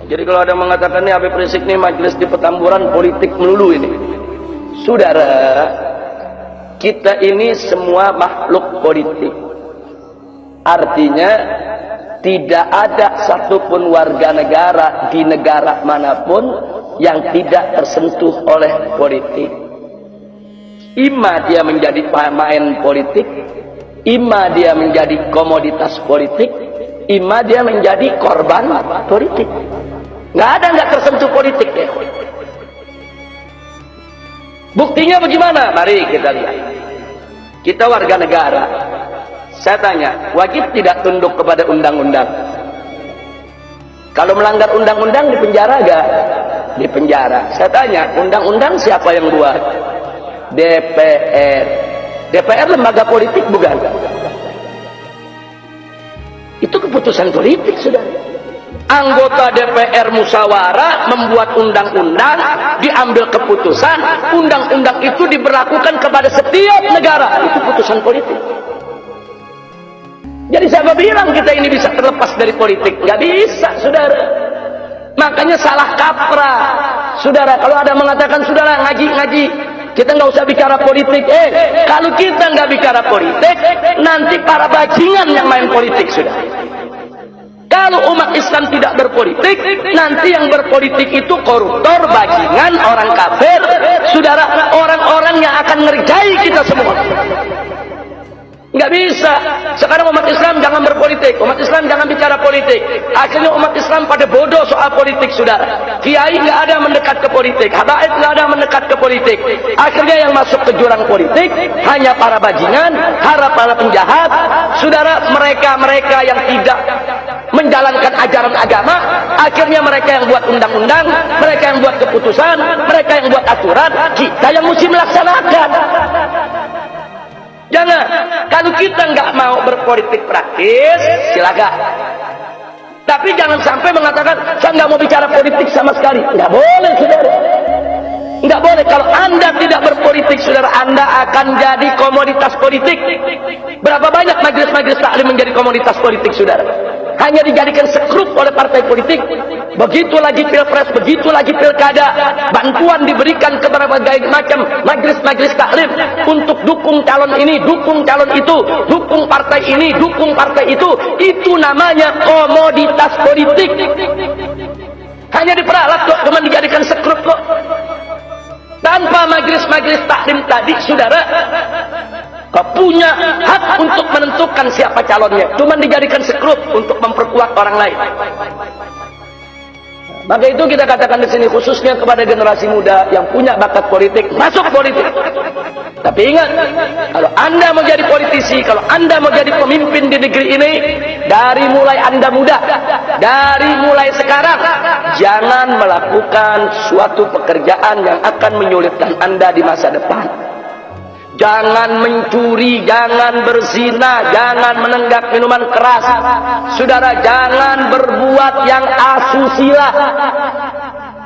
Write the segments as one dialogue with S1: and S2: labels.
S1: Jadi kalau ada mengatakan nih Habib Rizik nih majelis di Petamburan politik melulu ini. Saudara, kita ini semua makhluk politik. Artinya tidak ada satupun warga negara di negara manapun yang tidak tersentuh oleh politik. Ima dia menjadi pemain politik, ima dia menjadi komoditas politik, ima dia menjadi korban politik. Nggak ada nggak tersentuh politik ya. Buktinya bagaimana? Mari kita lihat. Kita warga negara. Saya tanya, wajib tidak tunduk kepada undang-undang? Kalau melanggar undang-undang di penjara gak? Di penjara. Saya tanya, undang-undang siapa yang buat? DPR. DPR lembaga politik bukan? Itu keputusan politik sudah. Anggota DPR musyawarah membuat undang-undang, diambil keputusan, undang-undang itu diberlakukan kepada setiap negara. Itu keputusan politik. Jadi siapa bilang kita ini bisa terlepas dari politik? Nggak bisa, saudara. Makanya salah kaprah, saudara. Kalau ada mengatakan, saudara ngaji-ngaji, kita nggak usah bicara politik. Kalau kita nggak bicara politik, nanti para bajingan yang main politik, saudara. Kalau umat Islam tidak berpolitik, nanti yang berpolitik itu koruptor, bajingan, orang kafir, saudara, orang-orang yang akan ngerjai kita semua. Nggak bisa. Sekarang umat Islam jangan berpolitik, umat Islam jangan bicara politik. Akhirnya umat Islam pada bodoh soal politik, saudara. Kiai nggak ada mendekat ke politik, habaib nggak ada mendekat ke politik. Akhirnya yang masuk ke jurang politik hanya para bajingan, para penjahat, saudara. Mereka yang tidak menjalankan ajaran agama, akhirnya mereka yang buat undang-undang, mereka yang buat keputusan, mereka yang buat aturan, kita yang mesti melaksanakan. Jangan, kalau kita nggak mau berpolitik praktis, silakan. Tapi jangan sampai mengatakan saya nggak mau bicara politik sama sekali. Nggak boleh, saudara. Nggak boleh. Kalau Anda tidak berpolitik, saudara, Anda akan jadi komoditas politik. Berapa banyak majelis-majelis taklim menjadi komoditas politik, saudara? Hanya dijadikan sekrup oleh partai politik. Begitu lagi pilpres, begitu lagi pilkada, bantuan diberikan kepada berbagai macam majelis-majelis taklim untuk dukung calon ini, dukung calon itu, dukung partai ini, dukung partai itu. Itu namanya komoditas politik. Hanya diperalat kok, cuma dijadikan sekrup kok. Tanpa majelis-majelis taklim tadi, saudara, kau punya hak untuk menentukan siapa calonnya. Cuma dijadikan sekrup untuk memperkuat orang lain. Maka itu kita katakan di sini khususnya kepada generasi muda yang punya bakat politik, masuk politik. Tapi ingat, kalau Anda mau jadi politisi, kalau Anda mau jadi pemimpin di negeri ini, dari mulai Anda muda, dari mulai sekarang, jangan melakukan suatu pekerjaan yang akan menyulitkan Anda di masa depan. Jangan mencuri, jangan berzina, jangan menenggak minuman keras. Saudara, jangan berbuat yang asusila.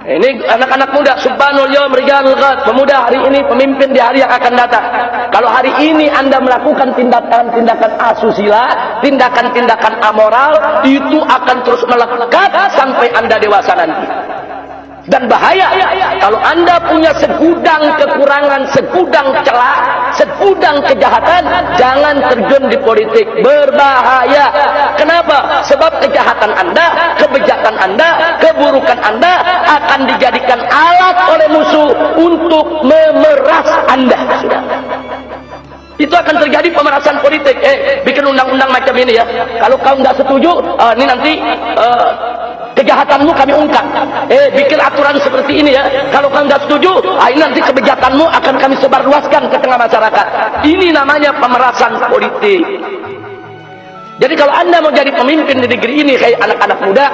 S1: Ini anak-anak muda, subhanul yawm rijalul ghad, pemuda hari ini, pemimpin di hari yang akan datang. Kalau hari ini Anda melakukan tindakan-tindakan asusila, tindakan-tindakan amoral, itu akan terus melekat sampai Anda dewasa nanti. Dan bahaya kalau Anda punya segudang kekurangan, segudang celah, segudang kejahatan, jangan terjun di politik. Berbahaya. Kenapa? Sebab kejahatan Anda, kebijakan Anda, keburukan Anda akan dijadikan alat oleh musuh untuk memeras Anda. Itu akan terjadi pemerasan politik. Bikin undang-undang macam ini ya. Kalau kau nggak setuju, ini nanti kejahatanmu kami ungkap. Bikin aturan seperti ini ya. Kalau kau nggak setuju, ini nanti kebijakanmu akan kami sebarluaskan ke tengah masyarakat. Ini namanya pemerasan politik. Jadi kalau Anda mau jadi pemimpin di negeri ini kayak anak-anak muda,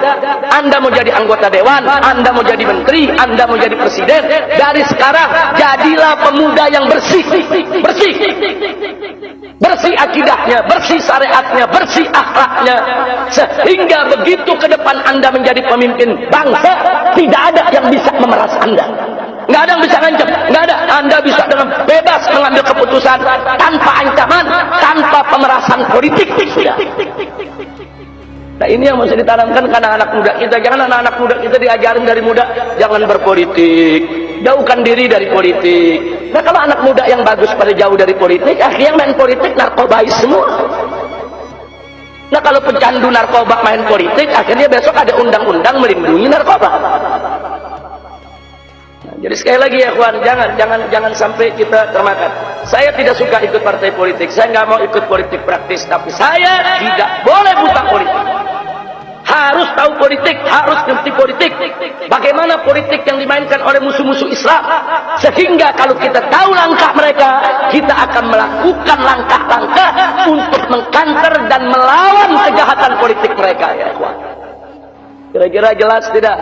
S1: Anda mau jadi anggota dewan, Anda mau jadi menteri, Anda mau jadi presiden, dari sekarang jadilah pemuda yang bersih. Bersih. Bersih akidahnya, bersih syariatnya, bersih akhlaknya. Sehingga begitu ke depan Anda menjadi pemimpin bangsa, tidak ada yang bisa memeras Anda. Nggak ada yang bisa ngancam, nggak ada. Anda bisa dengan bebas mengambil keputusan tanpa ancaman, tanpa pemerasan politik. Nah ini yang mesti ditanamkan ke anak-anak muda kita. Jangan anak-anak muda kita diajarin dari muda, jangan berpolitik, jauhkan diri dari politik. Nah kalau anak muda yang bagus pada jauh dari politik, akhirnya main politik narkobais semua. Nah kalau pecandu narkoba main politik, akhirnya besok ada undang-undang melindungi narkoba. Nah, jadi sekali lagi ya kawan, jangan sampai kita termakan. Saya tidak suka ikut partai politik, saya nggak mau ikut politik praktis, tapi saya tidak boleh buta politik. Harus tahu politik, harus ngerti politik. Bagaimana politik yang dimainkan oleh musuh-musuh Islam. Sehingga kalau kita tahu langkah mereka, kita akan melakukan langkah-langkah untuk mengkanter dan melawan kejahatan politik mereka. Ya, kira-kira jelas tidak?